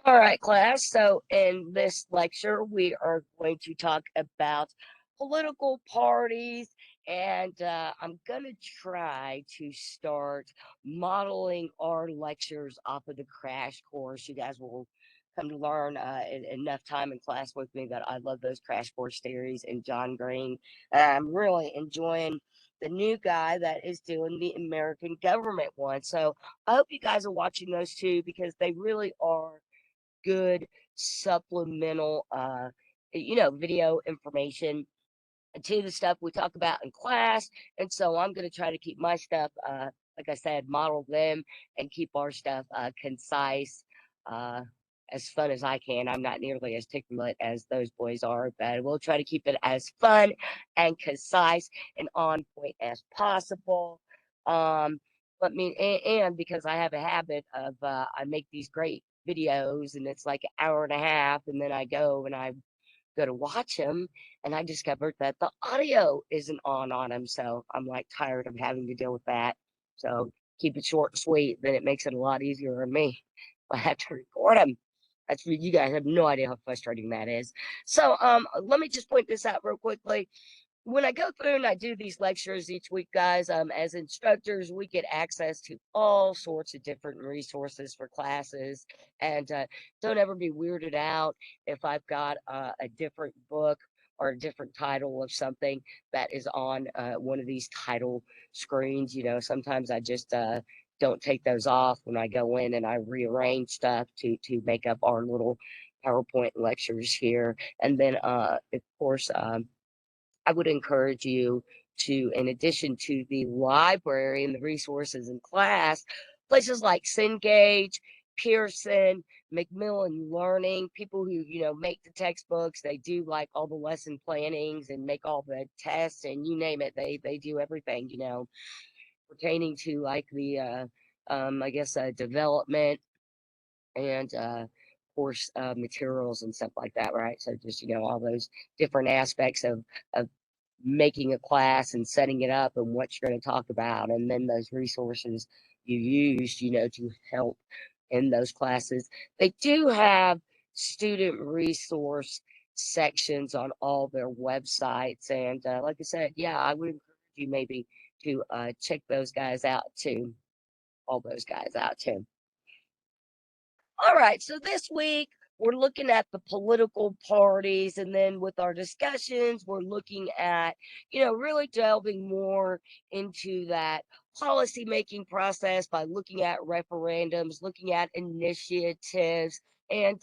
All right, class. So, in this lecture, we are going to talk about political parties, and I'm going to try to start modeling our lectures off of the crash course. You guys will come to learn enough time in class with me that I love those crash course theories and John Green. And I'm really enjoying the new guy that is doing the American government one. So, I hope you guys are watching those too because they really are good supplemental video information to the stuff we talk about in class. And so I'm going to try to keep my stuff like I said, model them and keep our stuff concise, uh as fun as I can. I'm not nearly as articulate as those boys are, but we'll try to keep it as fun and concise and on point as possible. um but me and because I have a habit of I make these great videos and it's like an hour and a half, and then I go to watch them, and I discovered that the audio isn't on them. So I'm like tired of having to deal with that. So keep it short and sweet. Then it makes it a lot easier on me. I have to record them. You guys have no idea how frustrating that is. So let me just point this out real quickly. When I go through and I do these lectures each week, guys, as instructors, we get access to all sorts of different resources for classes. And don't ever be weirded out if I've got a different book or a different title of something that is on one of these title screens. Sometimes I just don't take those off when I go in and I rearrange stuff to make up our little PowerPoint lectures here. And then, of course, I would encourage you to, in addition to the library and the resources in class, places like Cengage, Pearson, Macmillan Learning, people who make the textbooks, they do like all the lesson plannings and make all the tests and you name it, they do everything, pertaining to like the I guess development and course materials and stuff like that, right? So just all those different aspects of making a class and setting it up and what you're going to talk about, and then those resources you use, to help in those classes. They do have student resource sections on all their websites, and like I said, yeah, I would encourage you maybe to check those guys out too. All those guys out too. All right, so this week we're looking at the political parties, and then with our discussions, we're looking at, really delving more into that policy making process by looking at referendums, looking at initiatives, and,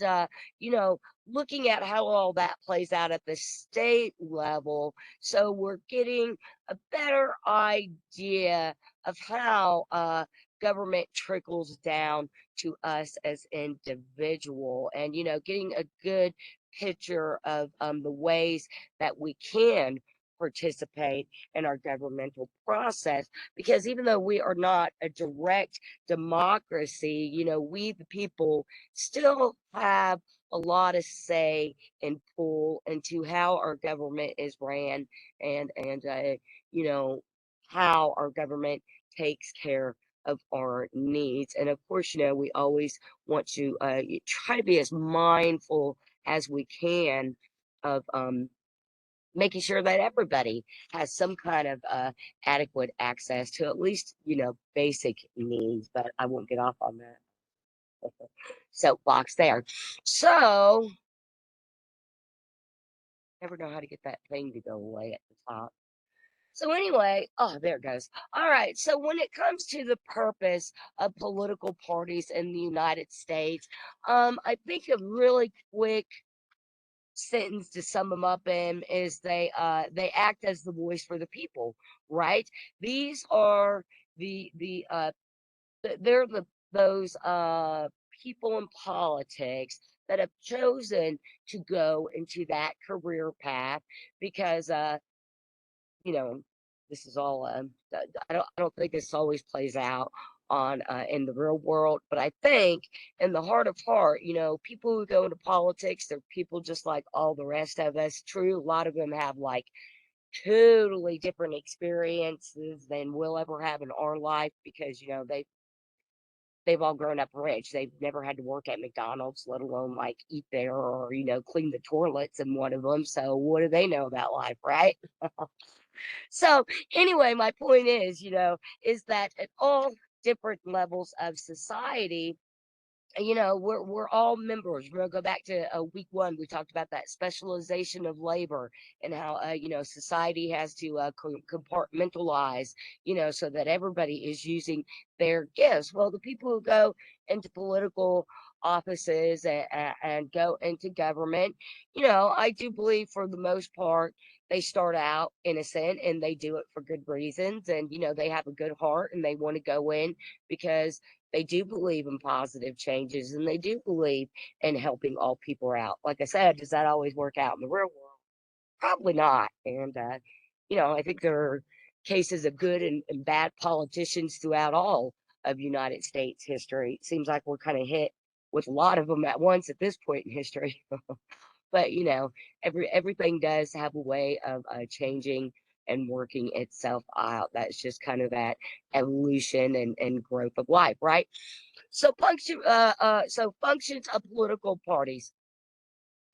looking at how all that plays out at the state level. So we're getting a better idea of how government trickles down to us as individual, and getting a good picture of the ways that we can participate in our governmental process, because even though we are not a direct democracy, we the people still have a lot of say and pull into how our government is ran, and you know how our government takes care of our needs. And of course, we always want to try to be as mindful as we can of making sure that everybody has some kind of adequate access to at least, basic needs. But I won't get off on that soapbox there. So, never know how to get that thing to go away at the top. So anyway, oh, there it goes. All right. So when it comes to the purpose of political parties in the United States, I think a really quick sentence to sum them up in is they act as the voice for the people, right? These are they're those people in politics that have chosen to go into that career path because you know, this is all, I don't think this always plays out on in the real world, but I think in the heart of heart, people who go into politics, they're people just like all the rest of us. True, a lot of them have like totally different experiences than we'll ever have in our life because, they've all grown up rich. They've never had to work at McDonald's, let alone like eat there or, clean the toilets in one of them. So what do they know about life, right? So anyway, my point is, is that at all different levels of society, we're all members. We're gonna go back to week one. We talked about that specialization of labor and how society has to compartmentalize, so that everybody is using their gifts. Well, the people who go into political offices and go into government, I do believe for the most part they start out innocent and they do it for good reasons, and they have a good heart and they want to go in because they do believe in positive changes and they do believe in helping all people out. Like I said, does that always work out in the real world? Probably not. And, I think there are cases of good and bad politicians throughout all of United States history. It seems like we're kind of hit with a lot of them at once at this point in history. But everything does have a way of changing and working itself out. That's just kind of that evolution and growth of life, right? So functions of political parties.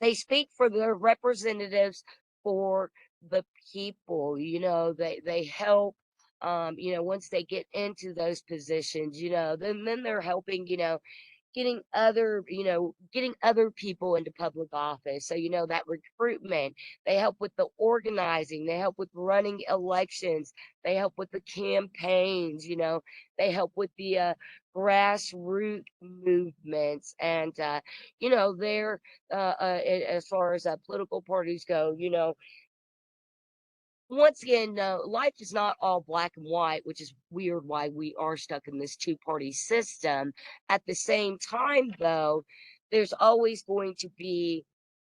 They speak for their representatives for the people. They help. Once they get into those positions, then they're helping. Getting other people into public office. So, that recruitment, they help with the organizing, they help with running elections, they help with the campaigns, they help with the grassroots movements. And, they're, as far as political parties go, once again, no, life is not all black and white, which is weird why we are stuck in this two-party system. At the same time, though, there's always going to be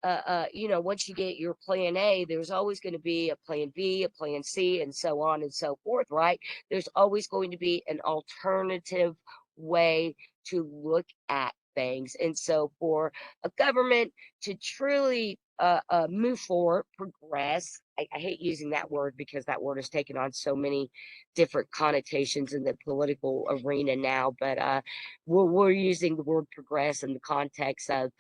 once you get your plan A, there's always going to be a plan B, a plan C, and so on and so forth, right? There's always going to be an alternative way to look at things. And so for a government to truly move forward, progress, I hate using that word because that word has taken on so many different connotations in the political arena now, but we're using the word progress in the context of,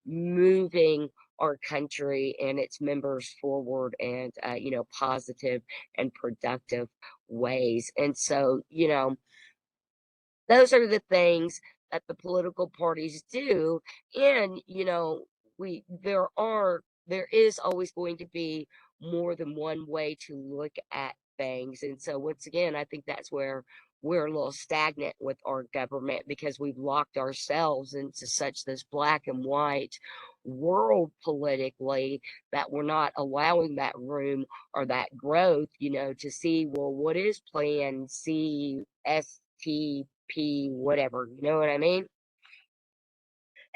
moving our country and its members forward and positive and productive ways. And so those are the things that the political parties do. And there is always going to be more than one way to look at things. And so once again, I think that's where we're a little stagnant with our government, because we've locked ourselves into such this black and white world politically that we're not allowing that room or that growth, to see, well, what is plan C, STP, whatever, you know what I mean?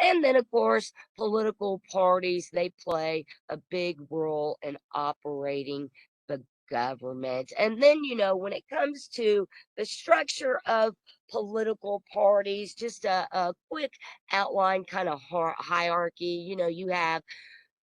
And then, of course, political parties, they play a big role in operating the government. And then, when it comes to the structure of political parties, just a quick outline kind of hierarchy. You have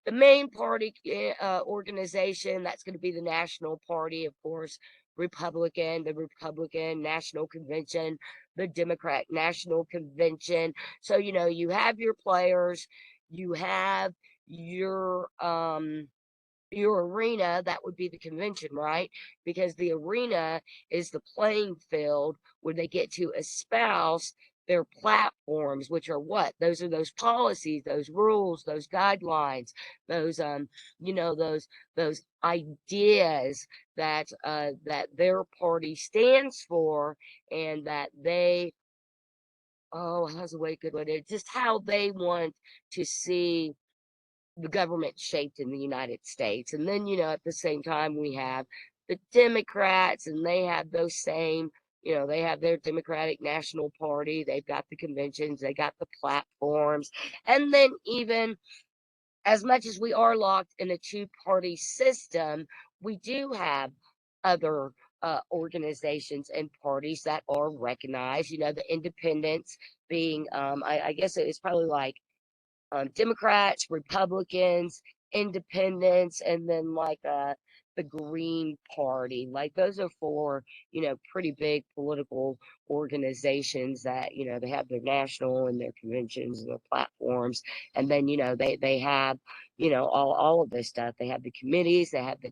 the main party organization, that's going to be the National Party, of course, the Republican National Convention, the Democrat National Convention. So, you have your players, you have your arena, that would be the convention, right? Because the arena is the playing field where they get to espouse their platforms, which are what? Those are those policies, those rules, those guidelines, those those ideas that their party stands for, and that they, oh, how's a way good way to, just how they want to see the government shaped in the United States. And then, at the same time, we have the Democrats, and they have those same, they have their Democratic National Party. They've got the conventions, they got the platforms. And then, even as much as we are locked in a two-party system, we do have other organizations and parties that are recognized. The independents being, I guess it's probably like Democrats, Republicans, Independents, and then like the Green Party. Like those are for, pretty big political organizations that, they have their national and their conventions and their platforms. And then, they have, all of this stuff. They have the committees, they have the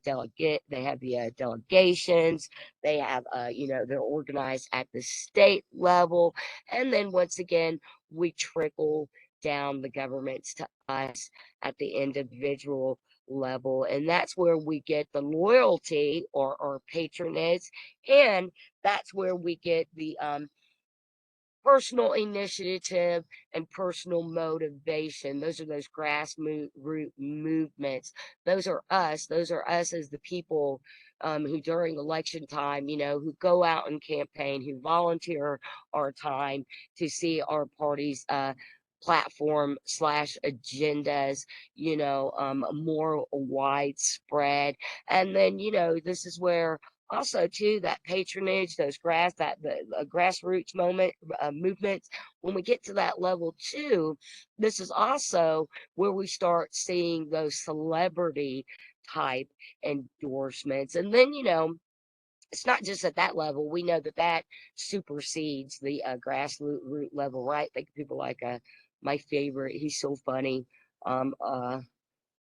delegations, they have, they're organized at the state level. And then once again, we trickle down the governments to us at the individual level. And that's where we get the loyalty or patronage. And that's where we get the personal initiative and personal motivation. Those are those grassroots movements. Those are us. Those are us as the people who during election time, who go out and campaign, who volunteer our time to see our party's platform slash agendas, more widespread. And then, this is where also too that patronage, those grassroots movements, when we get to that level too, this is also where we start seeing those celebrity type endorsements. And then, it's not just at that level. We know that that supersedes the grassroots level, right? Think of people like my favorite, he's so funny, um uh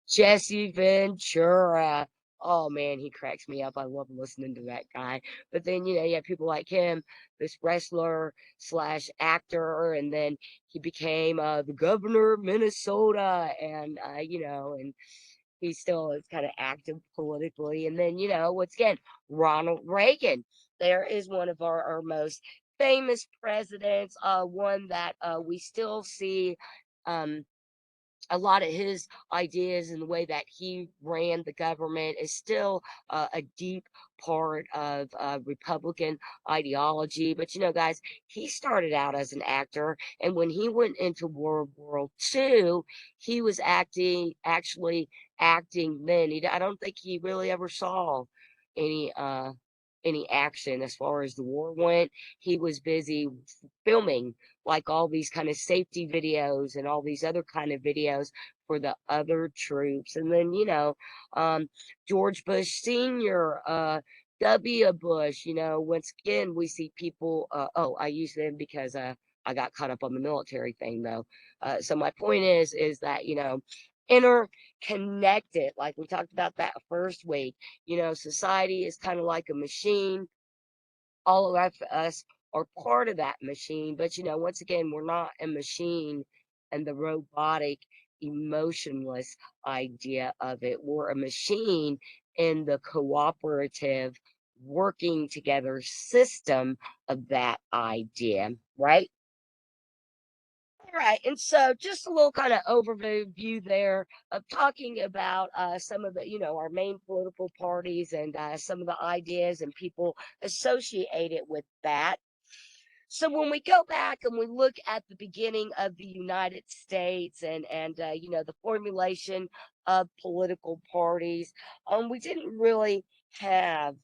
Jesse Ventura. Oh man, he cracks me up. I love listening to that guy. But then, you have people like him, this wrestler slash actor, and then he became the governor of Minnesota, and and he still is kind of active politically. And then, once again, Ronald Reagan. There is one of our most famous presidents, one that we still see. Um, a lot of his ideas and the way that he ran the government is still a deep part of Republican ideology. But guys, he started out as an actor, and when he went into World War II, he was actually acting then. I don't think he really ever saw any uh any action as far as the war went. He was busy filming like all these kind of safety videos and all these other kind of videos for the other troops. And then, um, George Bush Sr., W. Bush, once again, we see people, oh, I use them because, I got caught up on the military thing though. So my point is that, interconnected, like we talked about that first week, society is kind of like a machine. All of us are part of that machine. But once again, we're not a machine and the robotic, emotionless idea of it. We're a machine in the cooperative, working together system of that idea, right? All right, and so just a little kind of overview there of talking about some of the, our main political parties and some of the ideas and people associated with that. So when we go back and we look at the beginning of the United States and the formulation of political parties, we didn't really have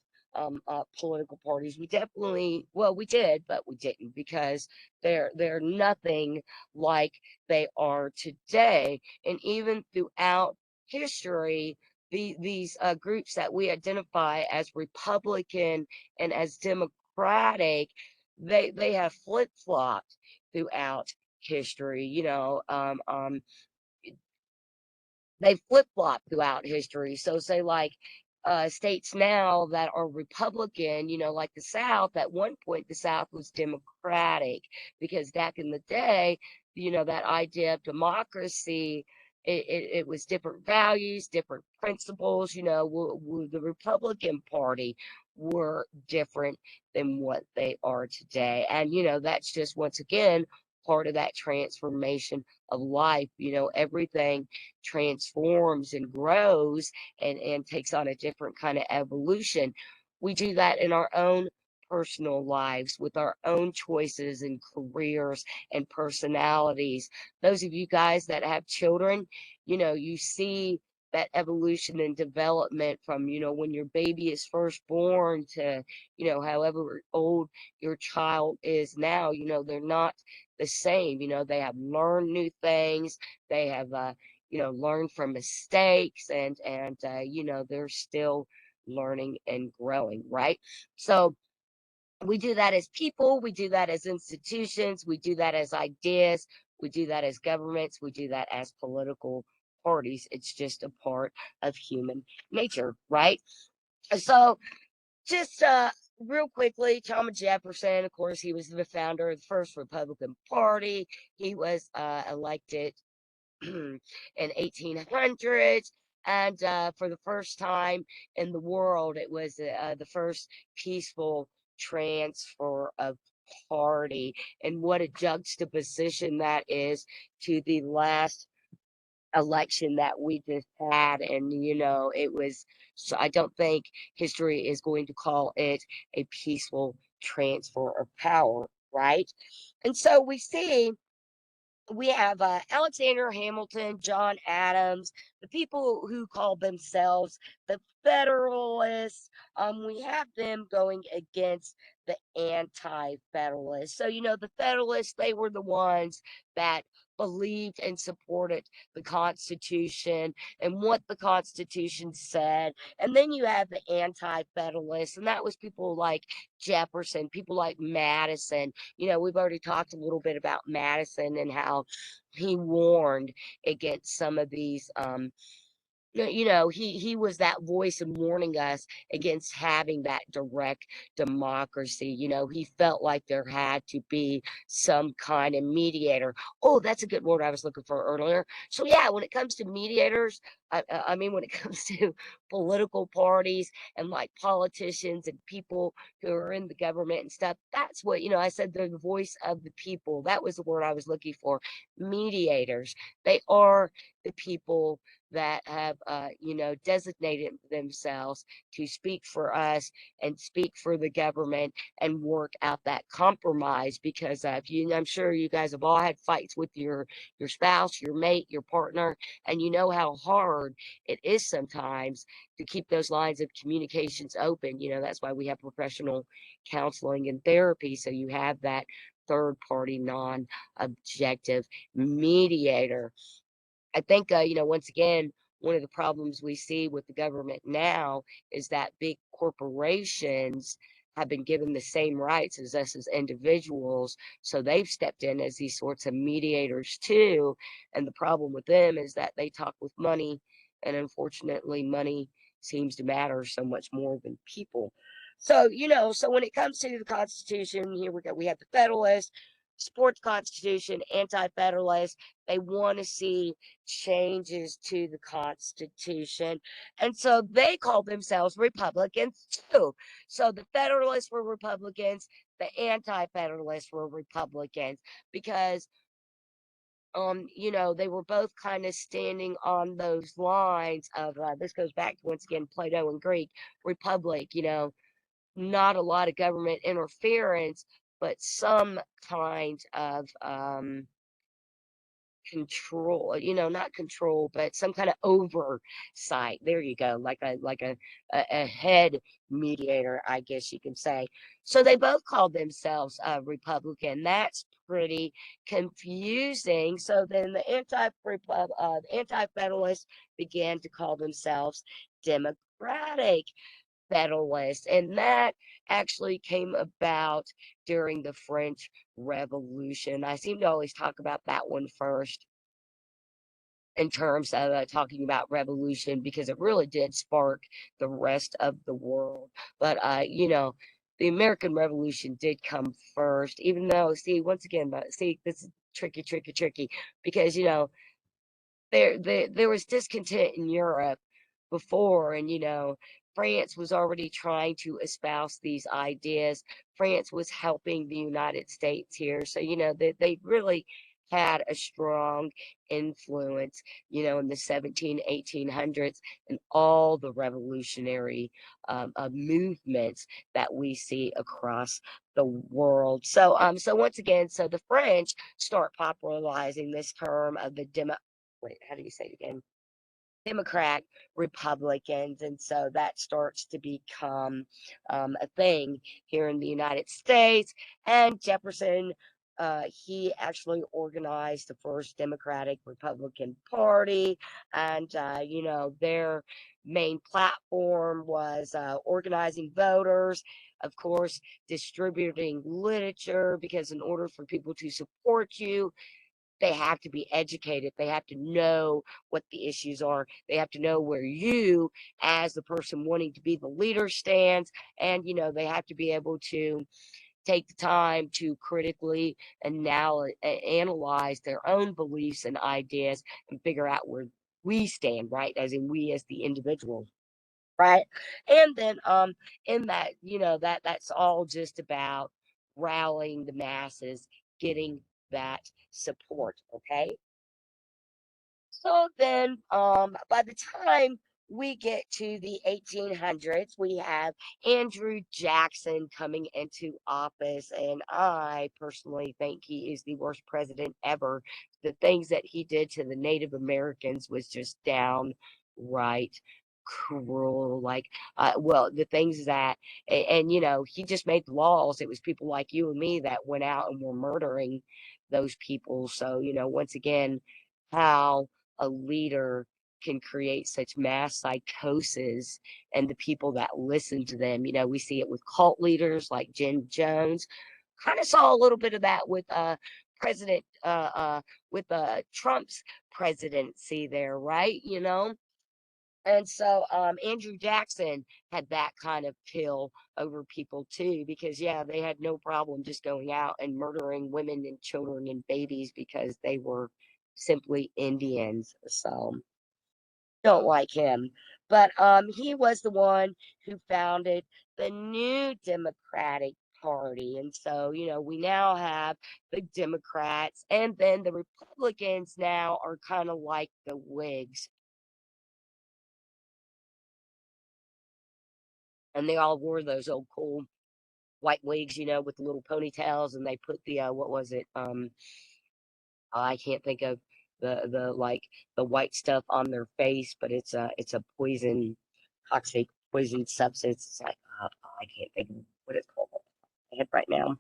political parties. We definitely, well, we did, but we didn't because they're nothing like they are today. And even throughout history, these groups that we identify as Republican and as Democratic, they have flip-flopped throughout history. They flip-flop throughout history. So say like states now that are Republican, like the South, at one point the South was Democratic because back in the day, that idea of democracy, it was different values, different principles. The Republican Party were different than what they are today. And, that's just once again part of that transformation of life. Everything transforms and grows and takes on a different kind of evolution. We do that in our own personal lives with our own choices and careers and personalities. Those of you guys that have children, you see that evolution and development from, when your baby is first born to, however old your child is now, they're not the same. They have learned new things. They have, learned from mistakes, and they're still learning and growing, right? So we do that as people, we do that as institutions, we do that as ideas, we do that as governments, we do that as political parties. It's just a part of human nature, right? So just real quickly, Thomas Jefferson, of course, he was the founder of the first Republican Party. He was elected in 1800s. And for the first time in the world, it was the first peaceful transfer of party. And what a juxtaposition that is to the last election that we just had. And, it was, so I don't think history is going to call it a peaceful transfer of power, right? And so we have Alexander Hamilton, John Adams, the people who call themselves the Federalists. We have them going against the anti-Federalists. So, the Federalists, they were the ones that believed and supported the Constitution and what the Constitution said. And then you have the anti-Federalists, and that was people like Jefferson, people like Madison. We've already talked a little bit about Madison and how he warned against some of these he was that voice in warning us against having that direct democracy. He felt like there had to be some kind of mediator. Oh, that's a good word I was looking for earlier. So yeah, when it comes to mediators, I mean, when it comes to political parties and like politicians and people who are in the government and stuff, that's what, I said they're the voice of the people. That was the word I was looking for. Mediators. They are the people that have, designated themselves to speak for us and speak for the government and work out that compromise. Because I'm sure you guys have all had fights with your spouse, your mate, your partner, and you know how hard it is sometimes to keep those lines of communications open. That's why we have professional counseling and therapy. So you have that third party, non objective mediator. I think, once again, one of the problems we see with the government now is that big corporations have been given the same rights as us as individuals. So they've stepped in as these sorts of mediators too. And the problem with them is that they talk with money. And unfortunately, money seems to matter so much more than people. So, so when it comes to the Constitution, here we have the Federalists, support the Constitution, anti-Federalists. They want to see changes to the Constitution. And so they call themselves Republicans too. So the Federalists were Republicans, the anti-Federalists were Republicans because they were both kind of standing on those lines of this goes back to once again Plato and Greek republic, not a lot of government interference, but some kind of control, not control, but some kind of oversight. There you go, like a head mediator, I guess you can say. So they both called themselves Republican. That's pretty confusing. So then the anti-federalists began to call themselves Democratic Federalists, and that actually came about during the French Revolution. I seem to always talk about that one first in terms of talking about revolution because it really did spark the rest of the world. But the American Revolution did come first, even though, see, once again, see, this is tricky, because there was discontent in Europe before, and France was already trying to espouse these ideas. France was helping the United States here, so they really had a strong influence, in the 1800s and all the revolutionary movements that we see across the world. So once again, so the French start popularizing this term of the wait, how do you say it again? Democrat Republicans. And so that starts to become a thing here in the United States. And Jefferson he actually organized the first Democratic Republican Party, and their main platform was organizing voters, of course, distributing literature, because in order for people to support you, they have to be educated. They have to know what the issues are. They have to know where you, as the person wanting to be the leader, stands. And, they have to be able to take the time to critically analyze their own beliefs and ideas and figure out where we stand, right? As in we as the individual, right? And then in that, that's all just about rallying the masses, getting that support, okay? So then, by the time we get to the 1800s, we have Andrew Jackson coming into office, and I personally think he is the worst president ever. The things that he did to the Native Americans was just downright cruel. Like, well, the things that, and he just made laws. It was people like you and me that went out and were murdering those people. So, once again, how a leader can create such mass psychosis and the people that listen to them. We see it with cult leaders like Jim Jones. Kind of saw a little bit of that with President with Trump's presidency there, right? And so Andrew Jackson had that kind of pill over people too, because yeah, they had no problem just going out and murdering women and children and babies because they were simply Indians. So don't like him. But he was the one who founded the new Democratic Party. And so, we now have the Democrats, and then the Republicans now are kind of like the Whigs. And they all wore those old cool white wigs, with the little ponytails, and they put the what was it? I can't think of the like the white stuff on their face, but it's a poison, toxic poison substance. It's like I can't think of what it's called off my head right now.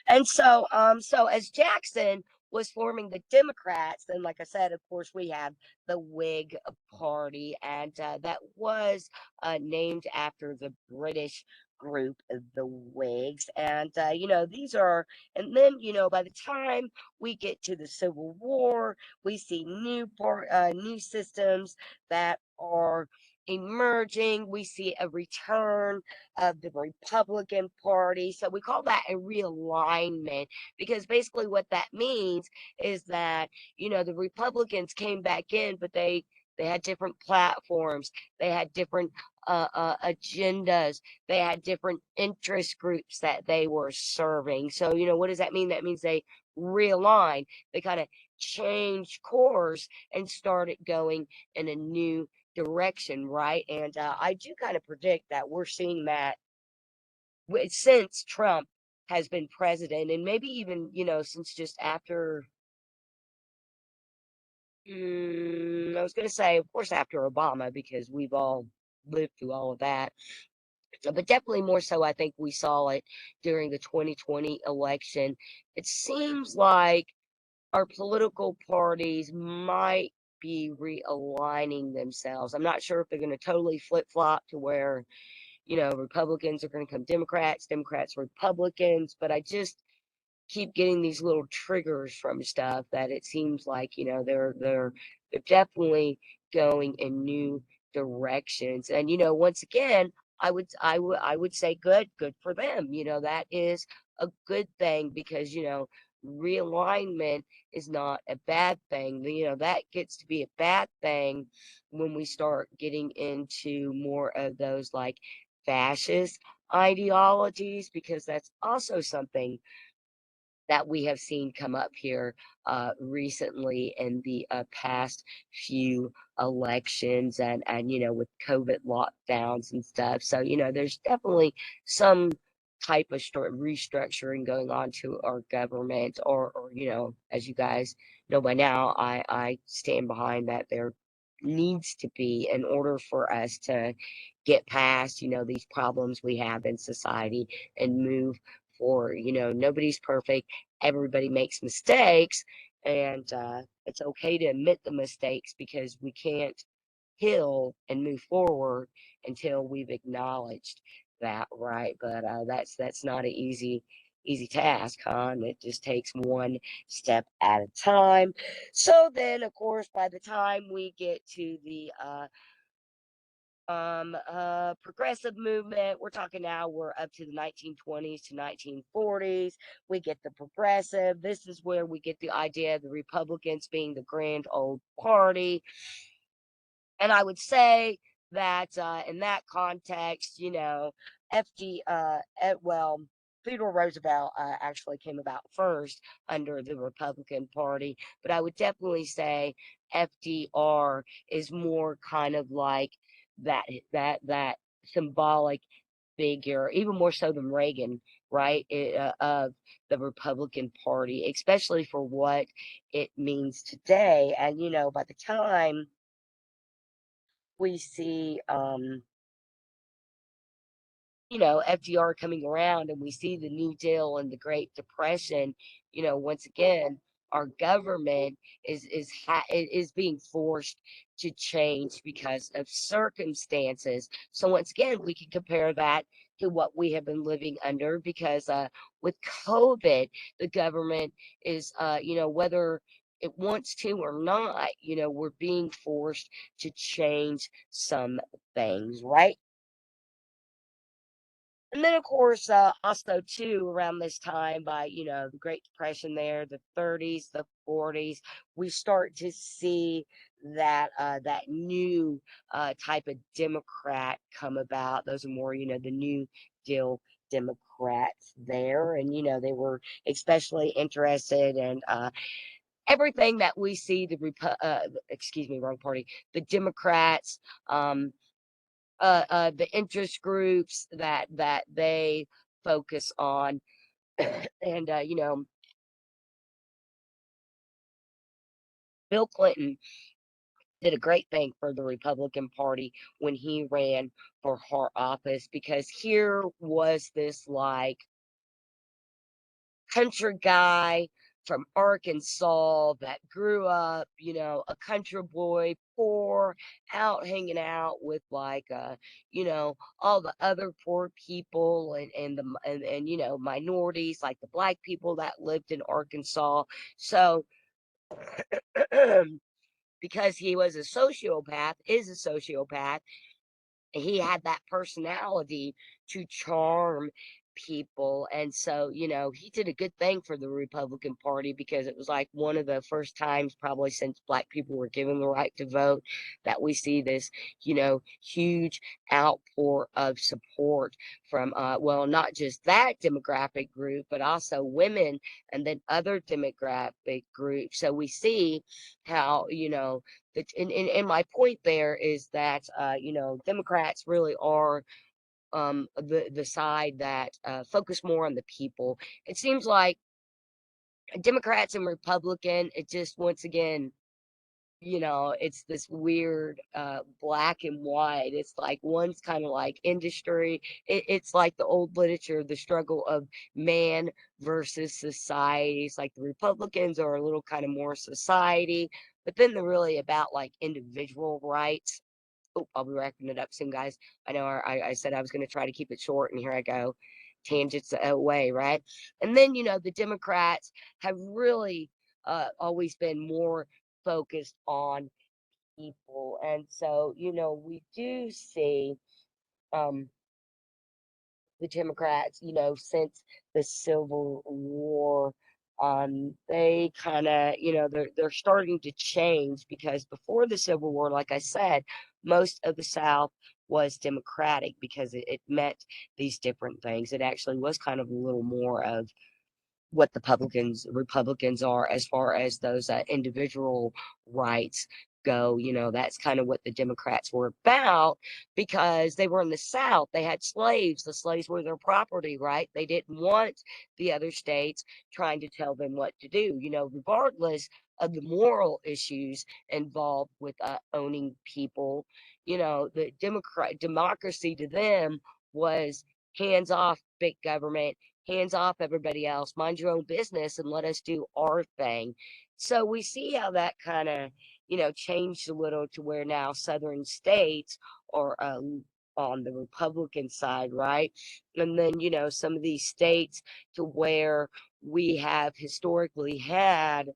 And so as Jackson was forming the Democrats, then, like I said, of course, we have the Whig Party, and that was named after the British group, the Whigs. And these are, and then by the time we get to the Civil War, we see new systems that are emerging. We see a return of the Republican Party. So we call that a realignment, because basically what that means is that, the Republicans came back in, but they had different platforms, they had different agendas, they had different interest groups that they were serving. So, what does that mean? That means they realigned, they kind of changed course and started going in a new direction, right? And I do kind of predict that we're seeing that since Trump has been president, and maybe even since just after. I was going to say, of course, after Obama, because we've all lived through all of that. But definitely more so, I think we saw it during the 2020 election. It seems like our political parties might be realigning themselves. I'm not sure if they're going to totally flip flop to where Republicans are going to become Democrats, Democrats, Republicans, but I just keep getting these little triggers from stuff that it seems like, they're definitely going in new directions. And once again, I would say good for them. That is a good thing, because realignment is not a bad thing. That gets to be a bad thing when we start getting into more of those like fascist ideologies, because that's also something that we have seen come up here recently in the past few elections, and with COVID lockdowns and stuff. So there's definitely some type of restructuring going on to our government, or as you guys know by now, I stand behind that there needs to be, in order for us to get past these problems we have in society and move for, nobody's perfect. Everybody makes mistakes. And it's okay to admit the mistakes because we can't heal and move forward until we've acknowledged that, right? But that's not an easy task, huh? And it just takes one step at a time. So then, of course, by the time we get to the progressive movement, we're talking now, we're up to the 1920s to 1940s. We get the progressive. This is where we get the idea of the Republicans being the grand old party. And I would say that in that context, well, Theodore Roosevelt actually came about first under the Republican Party, but I would definitely say FDR is more kind of like that that symbolic figure, even more so than Reagan, right? Of the Republican Party, especially for what it means today. And by the time we see FDR coming around and we see the New Deal and the Great Depression, once again, our government is being forced to change because of circumstances. So once again, we can compare that to what we have been living under because with COVID, the government is whether it wants to or not, we're being forced to change some things, right? And then, of course, also too, around this time, by the Great Depression, there, the 30s, the 40s, we start to see that new type of Democrat come about. Those are more, the New Deal Democrats there, and they were especially interested in everything that we see excuse me, wrong party, the Democrats. The interest groups that they focus on. And Bill Clinton did a great thing for the Republican Party when he ran for office, because here was this like country guy from Arkansas that grew up, a country boy, poor, out hanging out with like all the other poor people and minorities like the black people that lived in Arkansas. So because he was a sociopath, is a sociopath, he had that personality to charm people. And so he did a good thing for the Republican Party, because it was like one of the first times probably since black people were given the right to vote that we see this huge outpour of support from well, not just that demographic group, but also women and then other demographic groups. So we see how and my point there is that Democrats really are the side that focus more on the people. It seems like Democrats and Republican, it just once again, it's this weird black and white. It's like one's kind of like industry. It's like the old literature, the struggle of man versus society. It's like the Republicans are a little kind of more society, but then they're really about like individual rights. Oh, I'll be wrapping it up soon, guys. I know I said I was going to try to keep it short, and here I go, tangents away, right? And then, the Democrats have really always been more focused on people. And so, we do see um, the Democrats, since the Civil War, they kind of, they're starting to change, because before the Civil War, like I said, most of the South was Democratic because it meant these different things. It actually was kind of a little more of what the Republicans are as far as those individual rights go. That's kind of what the Democrats were about, because they were in the South. They had slaves. The slaves were their property, right? They didn't want the other states trying to tell them what to do, regardless of the moral issues involved with owning people. The democracy to them was hands off big government, hands off everybody else, mind your own business and let us do our thing. So we see how that kind of, changed a little to where now southern states are on the Republican side, right? And then, some of these states to where we have historically had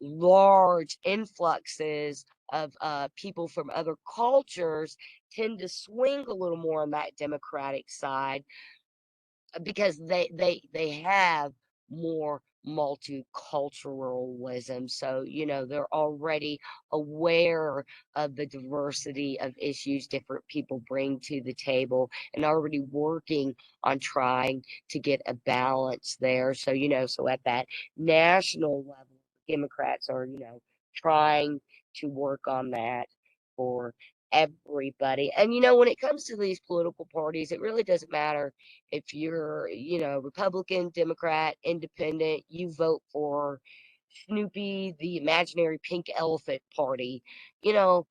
large influxes of people from other cultures tend to swing a little more on that democratic side because they have more multiculturalism, so they're already aware of the diversity of issues different people bring to the table and already working on trying to get a balance there. So so at that national level, Democrats are trying to work on that for everybody. And when it comes to these political parties, it really doesn't matter if you're, Republican, Democrat, Independent, you vote for Snoopy, the imaginary pink elephant party. You know,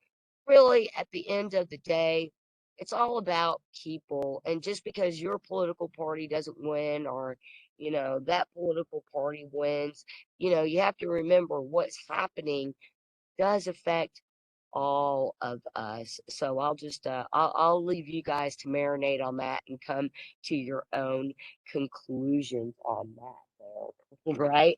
really, at the end of the day, it's all about people. And just because your political party doesn't win or, that political party wins, you have to remember what's happening does affect all of us. So I'll leave you guys to marinate on that and come to your own conclusions on that there. Right?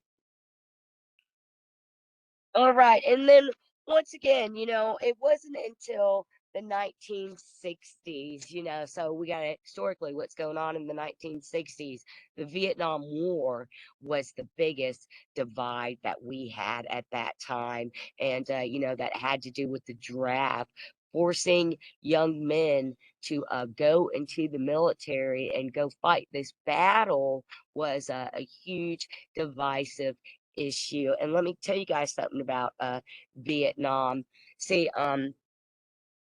All right. And then once again, it wasn't until the 1960s, so we got historically what's going on in the 1960s. The Vietnam War was the biggest divide that we had at that time. And, that had to do with the draft, forcing young men to go into the military and go fight this battle was a huge divisive issue. And let me tell you guys something about Vietnam. See,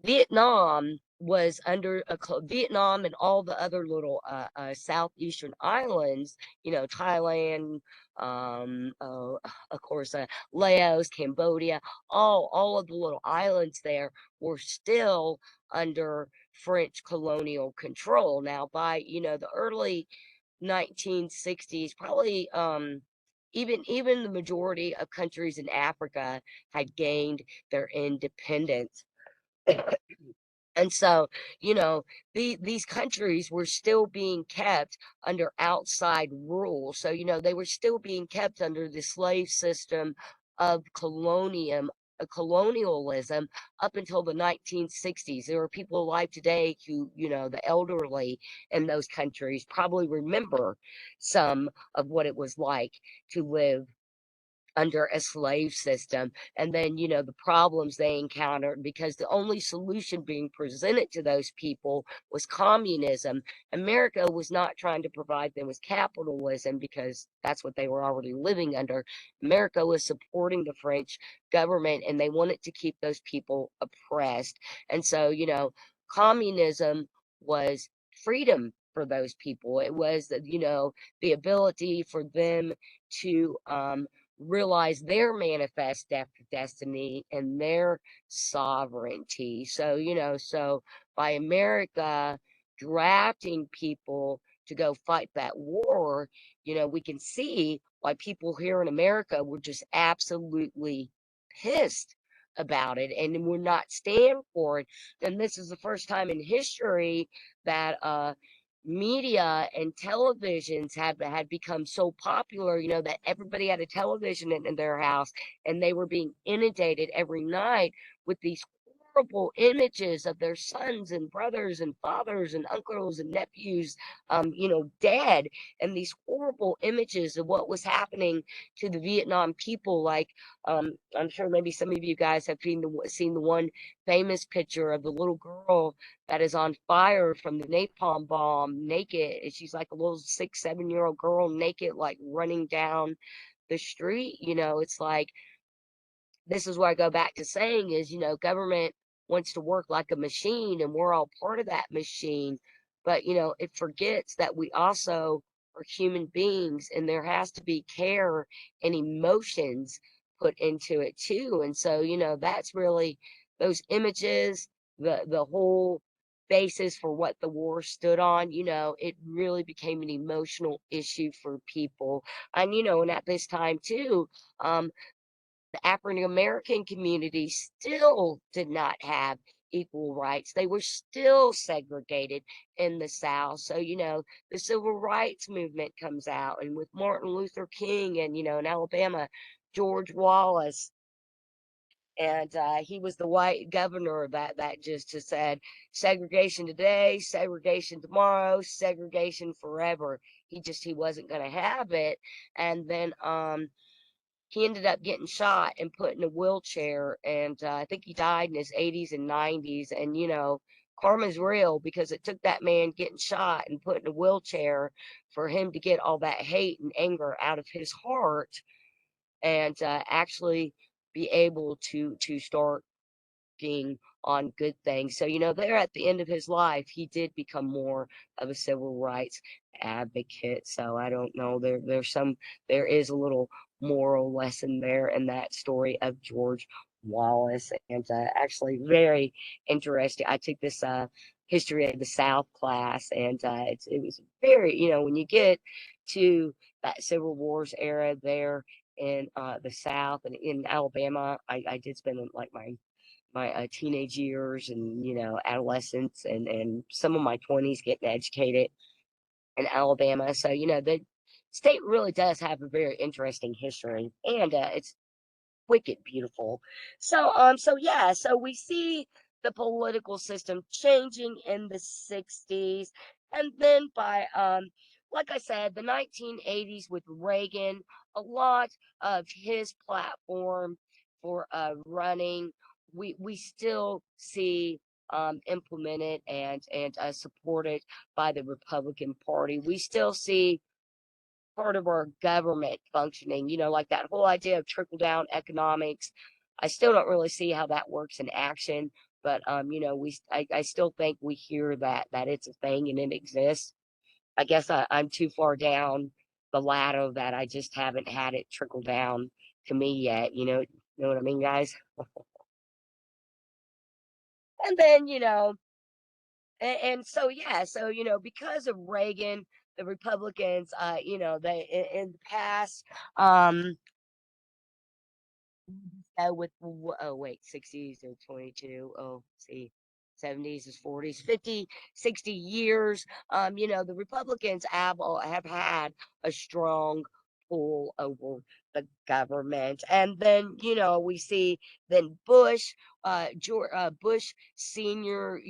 Vietnam was under Vietnam and all the other little southeastern islands, Thailand, of course, Laos, Cambodia, all of the little islands there were still under French colonial control. Now, by the early 1960s, probably even the majority of countries in Africa had gained their independence. And so, these countries were still being kept under outside rule. So, they were still being kept under the slave system of colonialism up until the 1960s. There are people alive today who, the elderly in those countries probably remember some of what it was like to live under a slave system, and then the problems they encountered because the only solution being presented to those people was communism. America was not trying to provide them with capitalism because that's what they were already living under. America was supporting the French government and they wanted to keep those people oppressed. And so communism was freedom for those people. It was the ability for them to realize their manifest destiny and their sovereignty. So, so by America drafting people to go fight that war, we can see why people here in America were just absolutely pissed about it and would not stand for it. And this is the first time in history that media and televisions had become so popular, that everybody had a television in their house and they were being inundated every night with these horrible images of their sons and brothers and fathers and uncles and nephews dead, and these horrible images of what was happening to the Vietnam people. Like I'm sure maybe some of you guys have seen the one famous picture of the little girl that is on fire from the napalm bomb, naked. And she's like a little 6, 7 year old girl, naked, like running down the street. It's like this is where I go back to saying is, government wants to work like a machine and we're all part of that machine. But, it forgets that we also are human beings and there has to be care and emotions put into it too. And so, that's really those images, the whole basis for what the war stood on. It really became an emotional issue for people. And at this time too, um, the African American community still did not have equal rights. They were still segregated in the South. So the civil rights movement comes out, and with Martin Luther King and in Alabama, George Wallace, and he was the white governor that just said segregation today, segregation tomorrow, segregation forever. He wasn't going to have it. And then he ended up getting shot and put in a wheelchair, and I think he died in his 80s and 90s. And karma's real, because it took that man getting shot and put in a wheelchair for him to get all that hate and anger out of his heart, and actually be able to start working on good things. So there at the end of his life, he did become more of a civil rights advocate. So I don't know. There is a little moral lesson there in that story of George Wallace, and actually very interesting. I took this history of the South class, and it was very, when you get to that Civil Wars era there in the South and in Alabama, I did spend like my teenage years and adolescence and some of my 20s getting educated in Alabama. So the state really does have a very interesting history, and it's wicked beautiful. So yeah, so we see the political system changing in the 60s, and then by like I said, the 1980s with Reagan, a lot of his platform for running, we still see implemented and supported by the Republican Party. We still see part of our government functioning, like that whole idea of trickle down economics. I still don't really see how that works in action, but I still think we hear that it's a thing and it exists. I guess I'm too far down the ladder that I just haven't had it trickle down to me yet. You know what I mean, guys? And then and so yeah, so because of Reagan, the Republicans, they in the past, um oh wait, 60s or 22. Oh, see, 70s is 40s, 50, 60 years. The Republicans have had a strong pull over the government. And then we see then Bush Senior,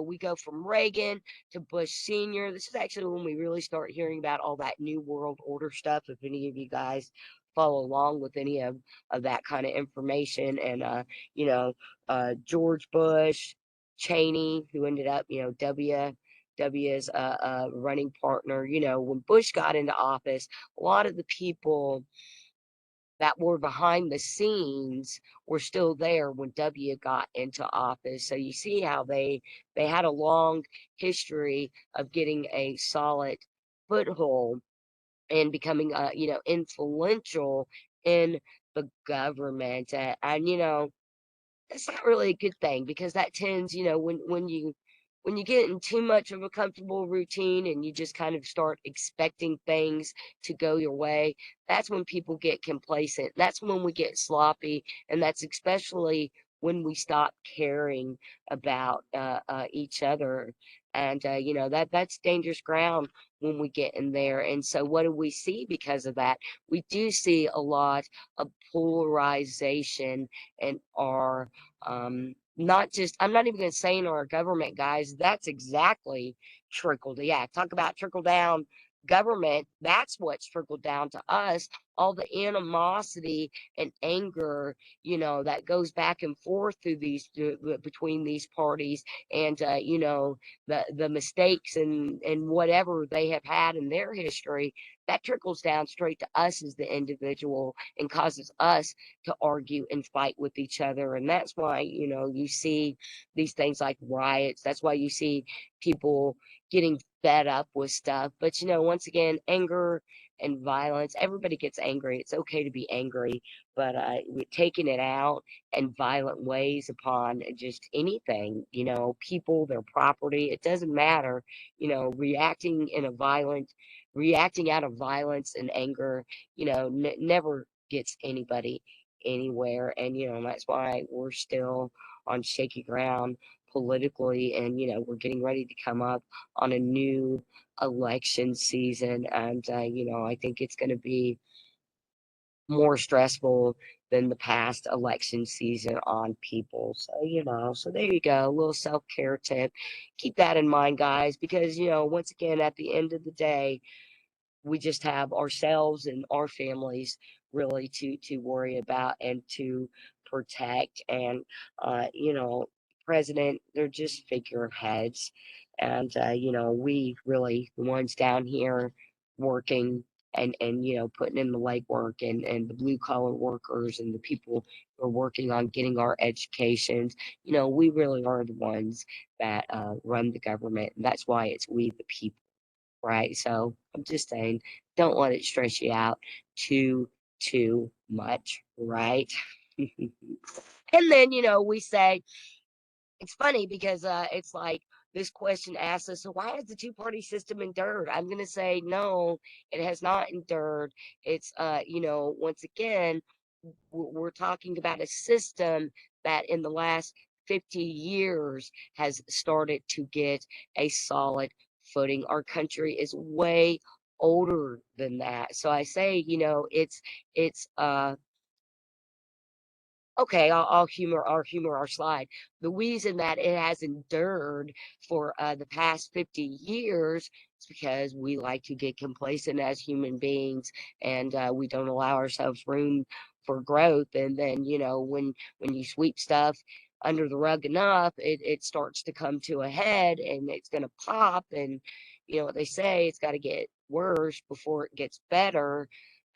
we go from Reagan to Bush Senior. This is actually when we really start hearing about all that New World Order stuff. If any of you guys follow along with any of that kind of information. And you know, George Bush, Cheney, who ended up, W's running partner. When Bush got into office, a lot of the people that were behind the scenes were still there when W got into office. So you see how they had a long history of getting a solid foothold and becoming influential in the government. And that's not really a good thing, because that tends, when you get in too much of a comfortable routine and you just kind of start expecting things to go your way, that's when people get complacent. That's when we get sloppy, and that's especially when we stop caring about each other. And that's dangerous ground when we get in there. And so what do we see because of that? We do see a lot of polarization in our not just, I'm not even going to say in our government, guys. That's exactly trickled. Yeah, talk about trickle down government. That's what's trickled down to us. All the animosity and anger, that goes back and forth through between these parties, and the mistakes and whatever they have had in their history, that trickles down straight to us as the individual and causes us to argue and fight with each other. And that's why, you see these things like riots. That's why you see people getting fed up with stuff. But once again, anger and violence. Everybody gets angry. It's okay to be angry, but we're taking it out in violent ways upon just anything, people, their property. It doesn't matter, reacting out of violence and anger, never gets anybody anywhere. And, that's why we're still on shaky ground politically. And, we're getting ready to come up on a new election season. And, I think it's going to be more stressful than the past election season on people. So, so there you go. A little self care tip. Keep that in mind, guys, because, once again, at the end of the day, we just have ourselves and our families really to worry about and to protect. And president, they're just figureheads. And we really, the ones down here working and putting in the legwork, and the blue collar workers and the people who are working on getting our educations, we really are the ones that run the government. And that's why it's we the people, right? So I'm just saying, don't let it stress you out too much, right? And then, we say, it's funny because it's like this question asks us, so why has the two-party system endured? I'm going to say, no, it has not endured. It's, once again, we're talking about a system that in the last 50 years has started to get a solid footing. Our country is way older than that. So I say, it's okay, I'll humor our slide. The reason that it has endured for the past 50 years is because we like to get complacent as human beings, and we don't allow ourselves room for growth. And then, when you sweep stuff under the rug enough, it starts to come to a head, and it's going to pop. And you know what they say, it's got to get worse before it gets better.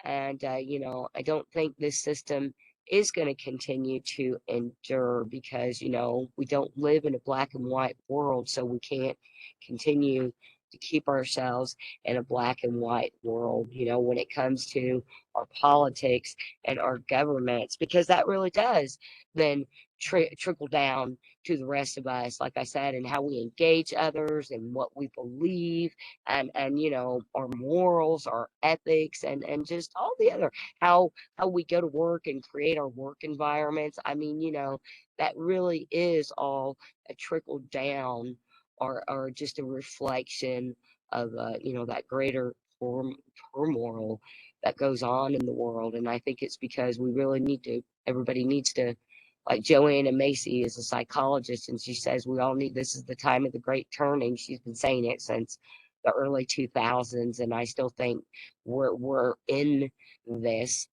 And, I don't think this system is going to continue to endure because, we don't live in a black and white world. So we can't continue to keep ourselves in a black and white world, when it comes to our politics and our governments, because that really does then trickle down to the rest of us, like I said, and how we engage others and what we believe, and our morals, our ethics, and just all the other, how we go to work and create our work environments. I mean, that really is all a trickle down, or just a reflection of that greater turmoil that goes on in the world. And I think it's because we really everybody needs to, like Joanna Macy is a psychologist, and she says we all need, this is the time of the great turning. She's been saying it since the early 2000s, and I still think we're in this.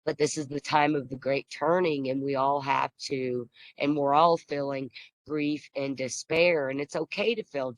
But this is the time of the great turning, and we all have to, and we're all feeling grief and despair. And it's okay to feel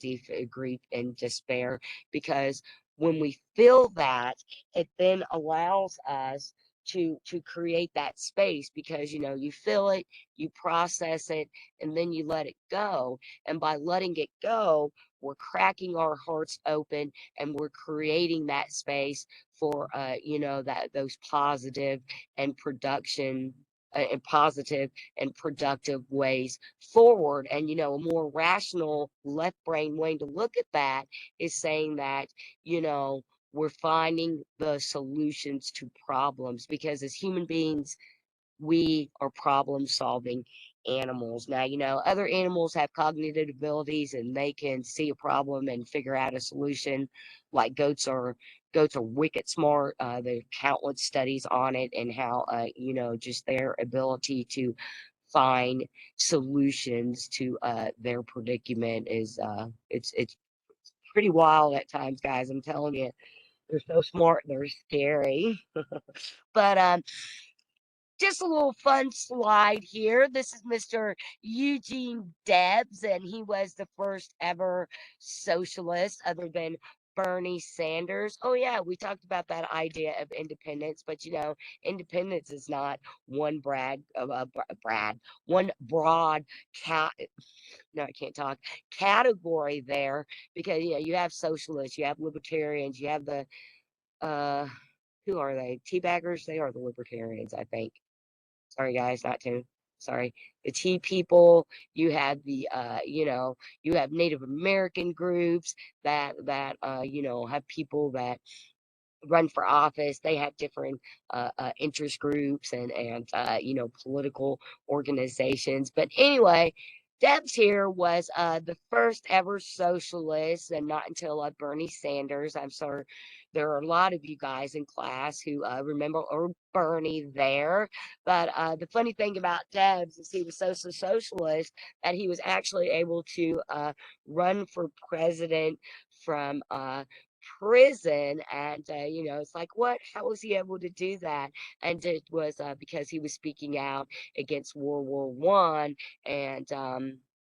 grief and despair, because when we feel that, it then allows us to create that space, because you feel it, you process it, and then you let it go. And by letting it go, we're cracking our hearts open, and we're creating that space for that those positive and production and positive and productive ways forward. And a more rational left brain way to look at that is saying that you know we're finding the solutions to problems, because as human beings, we are problem solving animals. Now, other animals have cognitive abilities, and they can see a problem and figure out a solution. Like goats are wicked smart. There are countless studies on it, and how just their ability to find solutions to their predicament is it's pretty wild at times, guys. I'm telling you, they're so smart, they're scary. But just a little fun slide here. This is Mr. Eugene Debs, and he was the first ever socialist other than Bernie Sanders. Oh, yeah, we talked about that idea of independence, but independence is not one broad cat. No, I can't talk, category there, because you have socialists, you have libertarians, you have the uh, who are they? Teabaggers? They are the libertarians, I think. Sorry, guys, not to. Sorry. The tea people, you have you have Native American groups that have people that run for office. They have different interest groups and political organizations. But anyway, Debs here was the first ever socialist, and not until Bernie Sanders. I'm sorry, there are a lot of you guys in class who remember or Bernie there. But the funny thing about Debs is he was so socialist that he was actually able to run for president from prison. And it's like, what, how was he able to do that? And it was because he was speaking out against World War I. And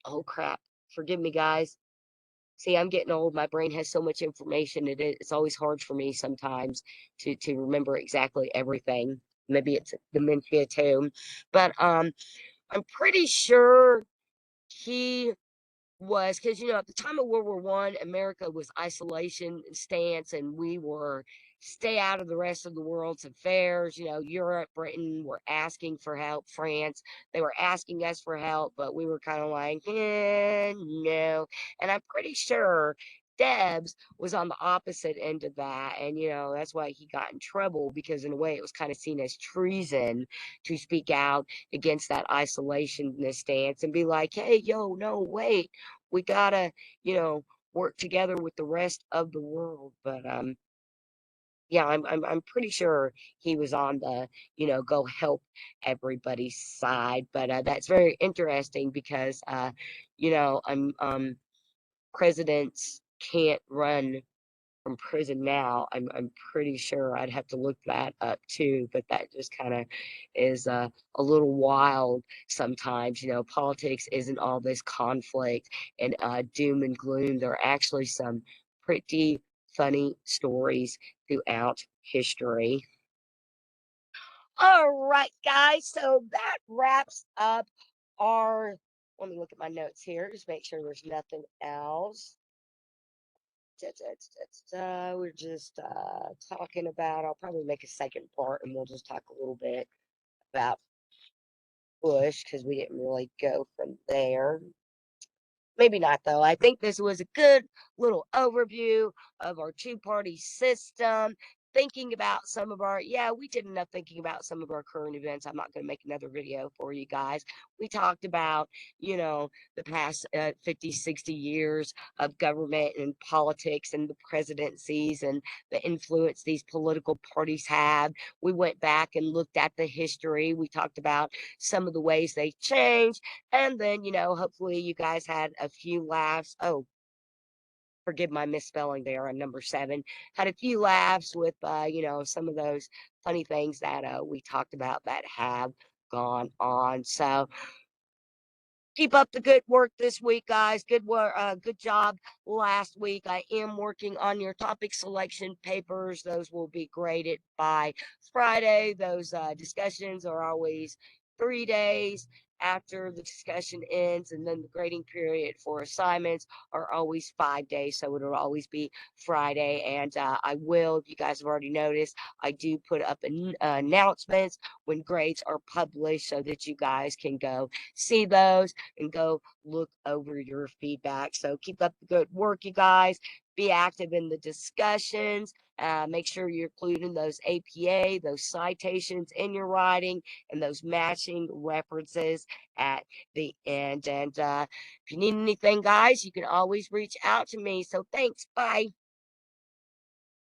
oh crap, forgive me, guys. See, I'm getting old. My brain has so much information. It's always hard for me sometimes to remember exactly everything. Maybe it's dementia too. But I'm pretty sure he was because at the time of World War I, America was isolation stance, and we were stay out of the rest of the world's affairs. Europe, Britain were asking for help. France, they were asking us for help, but we were kind of like, no. And I'm pretty sure Debs was on the opposite end of that, and that's why he got in trouble, because in a way it was kind of seen as treason to speak out against that isolationist stance and be like, hey, yo, no, wait, we gotta, you know, work together with the rest of the world. But yeah, I'm pretty sure he was on the, go help everybody's side. But that's very interesting because presidents can't run from prison now. I'm pretty sure I'd have to look that up too, but that just kind of is a little wild sometimes. Politics isn't all this conflict and doom and gloom. There are actually some pretty funny stories throughout history. All right, guys. So that wraps up our. Let me look at my notes here. Just make sure there's nothing else. We're just talking about. I'll probably make a second part, and we'll just talk a little bit about Bush because we didn't really go from there. Maybe not, though. I think this was a good little overview of our two-party system. Thinking about some of our, yeah, we did enough thinking about some of our current events. I'm not going to make another video for you guys. We talked about, the past 50, 60 years of government and politics and the presidencies and the influence these political parties have. We went back and looked at the history. We talked about some of the ways they changed, and then, hopefully you guys had a few laughs. Oh, forgive my misspelling there on number 7. Had a few laughs with, some of those funny things that we talked about that have gone on. So keep up the good work this week, guys. Good work, good job last week. I am working on your topic selection papers. Those will be graded by Friday. Those discussions are always 3 days after the discussion ends, and then the grading period for assignments are always 5 days. So it'll always be Friday. And I will, if you guys have already noticed, I do put up announcements when grades are published so that you guys can go see those and go look over your feedback. So keep up the good work, you guys. Be active in the discussions. Make sure you're including those APA, those citations in your writing, and those matching references at the end. And if you need anything, guys, you can always reach out to me. So thanks. Bye.